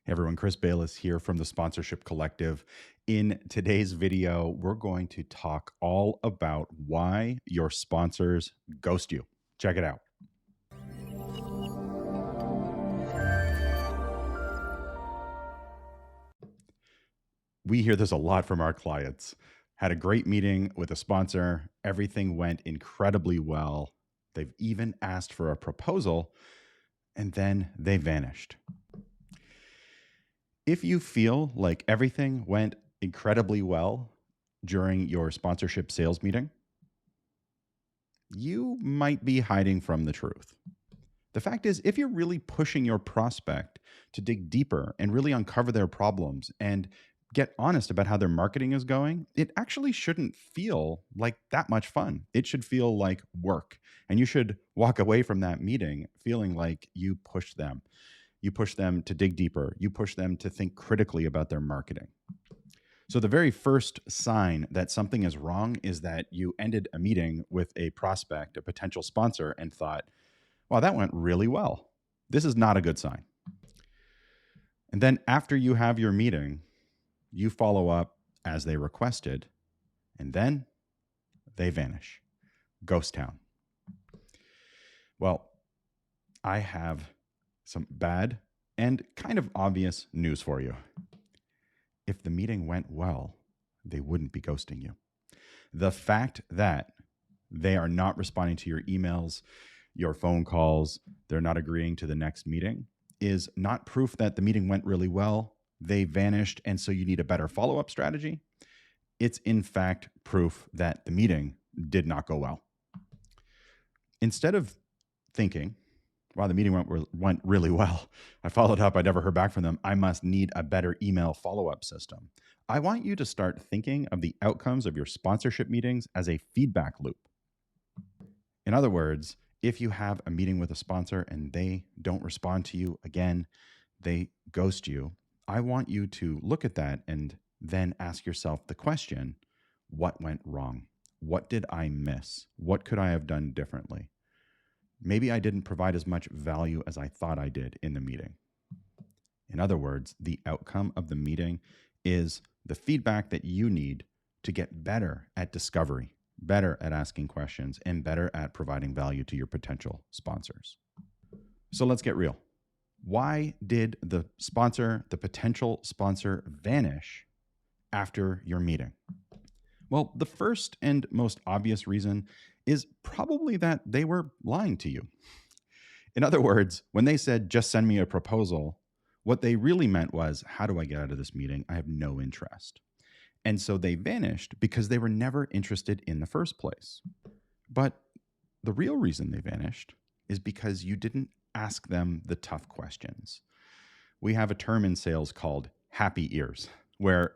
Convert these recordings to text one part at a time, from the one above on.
Hey everyone, Chris Bayless here from the Sponsorship Collective. In today's video, we're going to talk all about why your sponsors ghost you. Check it out. We hear this a lot from our clients. Had a great meeting with a sponsor, everything went incredibly well. They've even asked for a proposal, and then they vanished. If you feel like everything went incredibly well during your sponsorship sales meeting, you might be hiding from the truth. The fact is, if you're really pushing your prospect to dig deeper and really uncover their problems and get honest about how their marketing is going, it actually shouldn't feel like that much fun. It should feel like work. And you should walk away from that meeting feeling like you pushed them. You push them to dig deeper. You push them to think critically about their marketing. So the very first sign that something is wrong is that you ended a meeting with a prospect, a potential sponsor, and thought, wow, that went really well. This is not a good sign. And then after you have your meeting, you follow up as they requested, and then they vanish. Ghost town. Well, I have some bad and kind of obvious news for you. If the meeting went well, they wouldn't be ghosting you. The fact that they are not responding to your emails, your phone calls, they're not agreeing to the next meeting is not proof that the meeting went really well. They vanished, and so you need a better follow-up strategy. It's in fact proof that the meeting did not go well. Instead of thinking, wow, the meeting went really well, I followed up, I never heard back from them, I must need a better email follow-up system. I want you to start thinking of the outcomes of your sponsorship meetings as a feedback loop. In other words, if you have a meeting with a sponsor and they don't respond to you again, they ghost you, I want you to look at that and then ask yourself the question, what went wrong? What did I miss? What could I have done differently? Maybe I didn't provide as much value as I thought I did in the meeting. In other words, the outcome of the meeting is the feedback that you need to get better at discovery, better at asking questions, and better at providing value to your potential sponsors. So let's get real. Why did the sponsor, the potential sponsor, vanish after your meeting? Well, the first and most obvious reason is probably that they were lying to you. In other words, when they said, just send me a proposal, what they really meant was, how do I get out of this meeting? I have no interest. And so they vanished because they were never interested in the first place. But the real reason they vanished is because you didn't ask them the tough questions. We have a term in sales called happy ears, where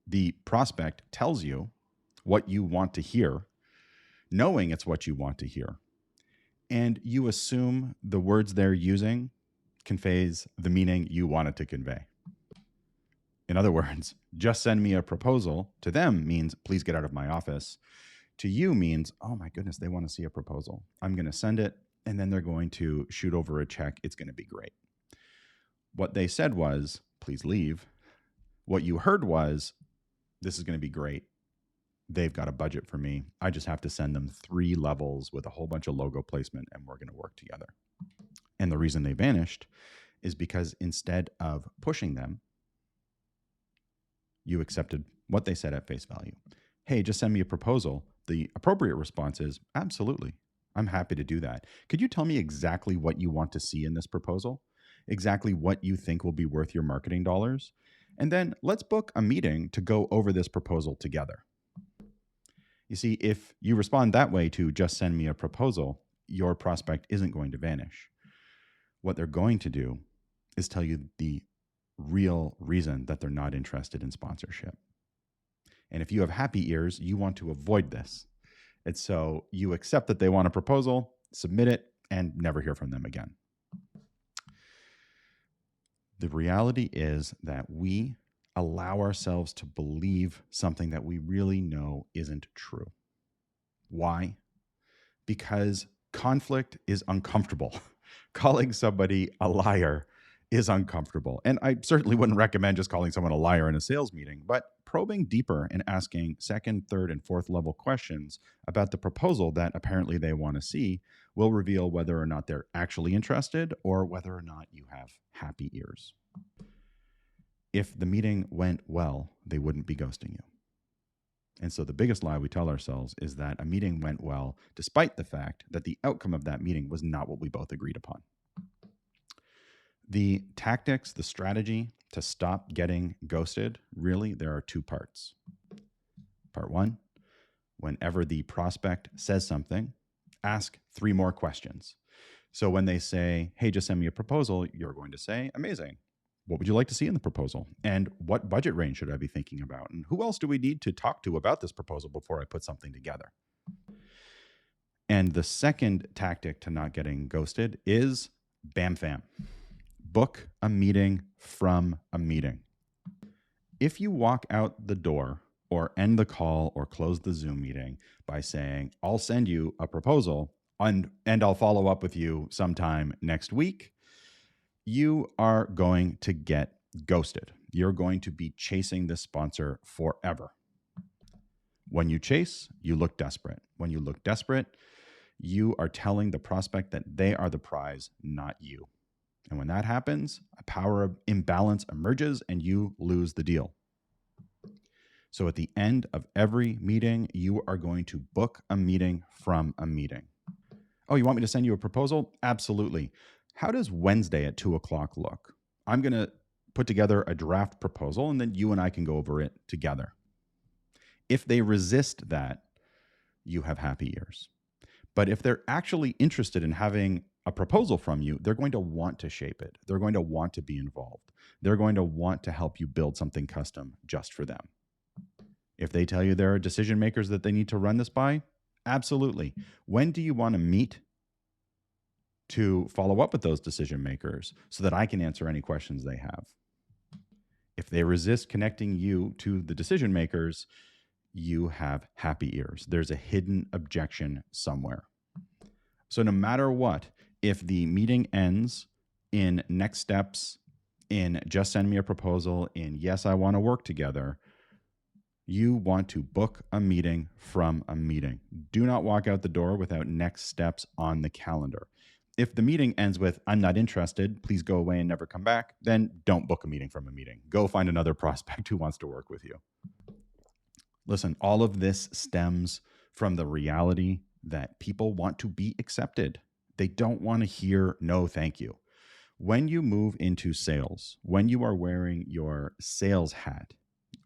the prospect tells you what you want to hear, knowing it's what you want to hear. And you assume the words they're using conveys the meaning you want it to convey. In other words, just send me a proposal to them means please get out of my office. To you means, oh my goodness, they want to see a proposal. I'm going to send it, and then they're going to shoot over a check. It's going to be great. What they said was, please leave. What you heard was, this is going to be great. They've got a budget for me. I just have to send them 3 levels with a whole bunch of logo placement, and we're going to work together. And the reason they vanished is because instead of pushing them, you accepted what they said at face value. Hey, just send me a proposal. The appropriate response is, absolutely. I'm happy to do that. Could you tell me exactly what you want to see in this proposal? Exactly what you think will be worth your marketing dollars? And then let's book a meeting to go over this proposal together. You see, if you respond that way to just send me a proposal, your prospect isn't going to vanish. What they're going to do is tell you the real reason that they're not interested in sponsorship. And if you have happy ears, you want to avoid this. And so you accept that they want a proposal, submit it, and never hear from them again. The reality is that we allow ourselves to believe something that we really know isn't true. Why? Because conflict is uncomfortable. Calling somebody a liar is uncomfortable. And I certainly wouldn't recommend just calling someone a liar in a sales meeting, but probing deeper and asking second, third, and fourth level questions about the proposal that apparently they want to see will reveal whether or not they're actually interested or whether or not you have happy ears. If the meeting went well, they wouldn't be ghosting you. And so the biggest lie we tell ourselves is that a meeting went well, despite the fact that the outcome of that meeting was not what we both agreed upon. The tactics, the strategy to stop getting ghosted, really, there are two parts. Part one, whenever the prospect says something, ask 3 more questions. So when they say, hey, just send me a proposal, you're going to say, amazing. What would you like to see in the proposal? And what budget range should I be thinking about? And who else do we need to talk to about this proposal before I put something together? And the second tactic to not getting ghosted is bam fam. Book a meeting from a meeting. If you walk out the door or end the call or close the Zoom meeting by saying, I'll send you a proposal and I'll follow up with you sometime next week, you are going to get ghosted. You're going to be chasing this sponsor forever. When you chase, you look desperate. When you look desperate, you are telling the prospect that they are the prize, not you. And when that happens, a power imbalance emerges and you lose the deal. So at the end of every meeting, you are going to book a meeting from a meeting. Oh, you want me to send you a proposal? Absolutely. How does Wednesday at 2:00 look? I'm going to put together a draft proposal and then you and I can go over it together. If they resist that, you have happy ears. But if they're actually interested in having a proposal from you, they're going to want to shape it. They're going to want to be involved. They're going to want to help you build something custom just for them. If they tell you there are decision makers that they need to run this by, absolutely. When do you want to meet to follow up with those decision makers so that I can answer any questions they have? If they resist connecting you to the decision makers, you have happy ears. There's a hidden objection somewhere. So no matter what, if the meeting ends in next steps, in just send me a proposal, in yes, I want to work together, you want to book a meeting from a meeting. Do not walk out the door without next steps on the calendar. If the meeting ends with, I'm not interested, please go away and never come back, then don't book a meeting from a meeting. Go find another prospect who wants to work with you. Listen, all of this stems from the reality that people want to be accepted. They don't want to hear no thank you. When you move into sales, when you are wearing your sales hat,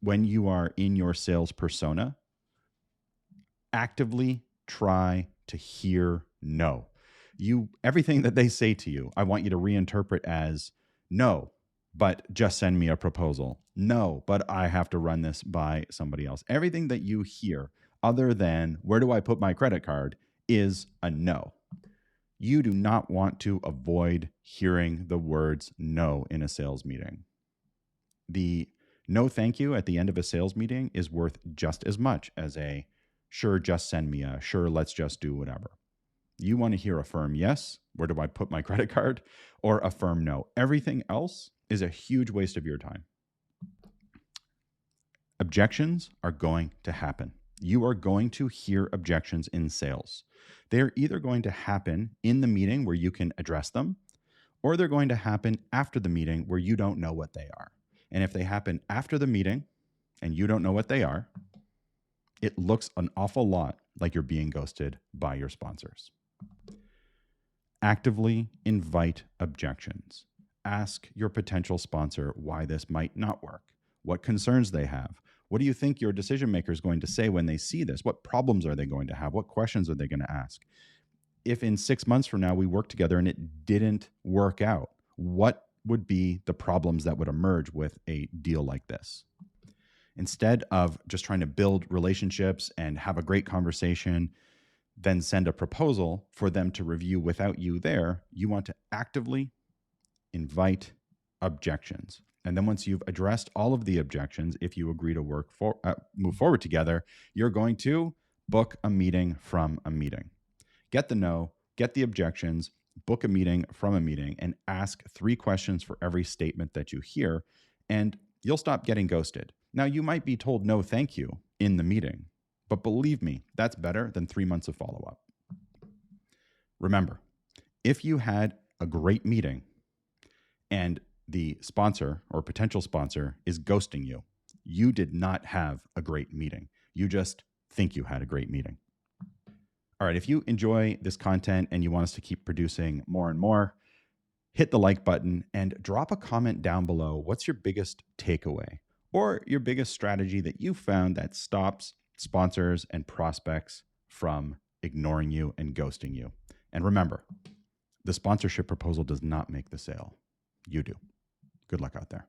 when you are in your sales persona, actively try to hear no. Everything that they say to you, I want you to reinterpret as no, but just send me a proposal. No, but I have to run this by somebody else. Everything that you hear other than where do I put my credit card is a no. You do not want to avoid hearing the words no in a sales meeting. The no thank you at the end of a sales meeting is worth just as much as a sure, just send me a sure, let's just do whatever. You want to hear a firm yes, where do I put my credit card, or a firm no. Everything else is a huge waste of your time. Objections are going to happen. You are going to hear objections in sales. They're either going to happen in the meeting where you can address them, or they're going to happen after the meeting where you don't know what they are. And if they happen after the meeting and you don't know what they are, it looks an awful lot like you're being ghosted by your sponsors. Actively invite objections. Ask your potential sponsor why this might not work, what concerns they have. What do you think your decision maker is going to say when they see this? What problems are they going to have? What questions are they going to ask? If in 6 months from now we work together and it didn't work out, what would be the problems that would emerge with a deal like this? Instead of just trying to build relationships and have a great conversation, then send a proposal for them to review without you there, you want to actively invite objections. And then once you've addressed all of the objections, if you agree to move forward together, you're going to book a meeting from a meeting. Get the no, get the objections, book a meeting from a meeting and ask 3 questions for every statement that you hear, and you'll stop getting ghosted. Now, you might be told no thank you in the meeting, but believe me, that's better than 3 months of follow up. Remember, if you had a great meeting and the sponsor or potential sponsor is ghosting you, you did not have a great meeting. You just think you had a great meeting. All right, if you enjoy this content and you want us to keep producing more and more, hit the like button and drop a comment down below. What's your biggest takeaway or your biggest strategy that you found that stops sponsors and prospects from ignoring you and ghosting you? And remember, the sponsorship proposal does not make the sale. You do. Good luck out there.